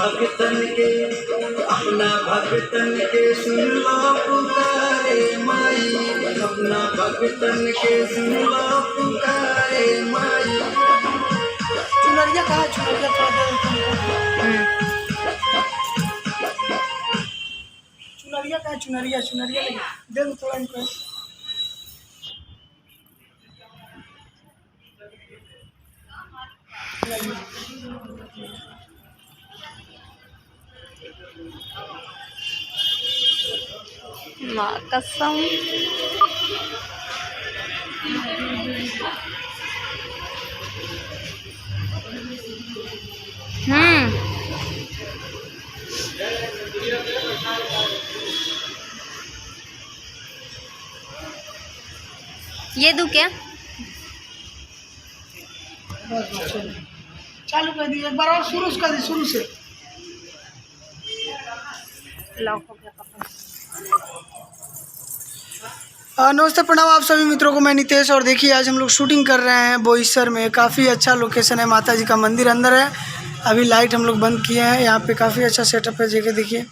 भगतन के अपना भगतन के सुन लो पुकारे माई, अपना भगतन के सुन लो पुकारे माई। चुनरिया कहाँ चुनरिया चुनरिया कहाँ चुनरिया चुनरिया लगी दे दो थोड़ा इनको। माँ कसम ये दूं क्या? चालू कर दी एक बार और शुरू कर दी शुरू से। लॉक हो गया कपड़ा। नमस्ते प्रणाम आप सभी मित्रों को, मैं नितेश। और देखिए आज हम लोग शूटिंग कर रहे हैं बोईसर में। काफ़ी अच्छा लोकेशन है, माता जी का मंदिर अंदर है। अभी लाइट हम लोग बंद किए हैं। यहाँ पे काफ़ी अच्छा सेटअप है। जगह देखिए,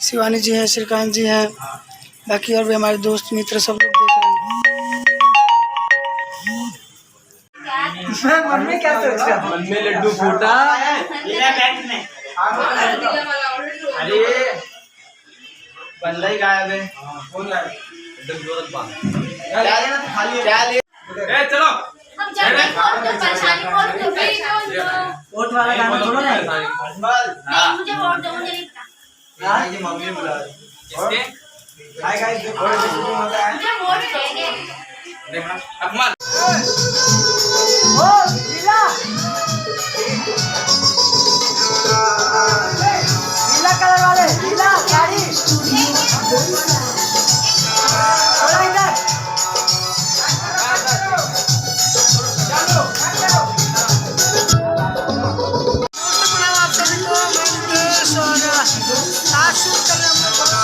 शिवानी जी हैं, श्रीकांत जी हैं, बाकी और भी हमारे दोस्त मित्र सब लोग देख रहे हैं। मन में क्या सोच रहा? मन में लड्डू फूटा। अरे बंदा ही गायब है। कौन गायब? खाली चलो वोट वाला गाना थोड़ा ना। मुझे वोट दो, मुझे नहीं पता। ये मम्मी बुला रही है। हाय गाइस, देखो मुझे वोट देंगे। देखा अकमल। ओ लीला लीला कलर वाले लीला गाड़ी थोड़ा इधर आप सभी को मैं नितेश और आज शूट कर रहे हैं हम लोग।